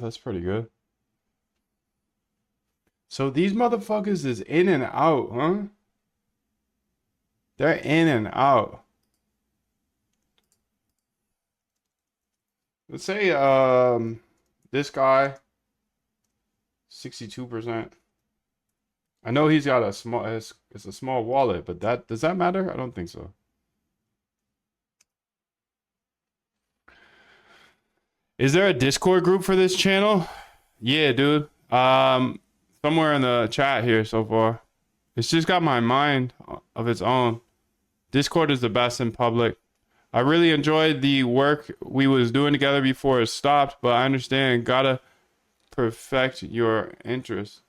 That's pretty good. So these motherfuckers is in and out, huh? They're in and out. Let's say this guy 62%. I know he's got a small it's a small wallet, but that does that matter? I don't think so. Is there a Discord group for this channel? Yeah, dude. Somewhere in the chat here so far. It's just got my mind of its own. Discord is the best in public. I really enjoyed the work we was doing together before it stopped, but I understand gotta protect your interests.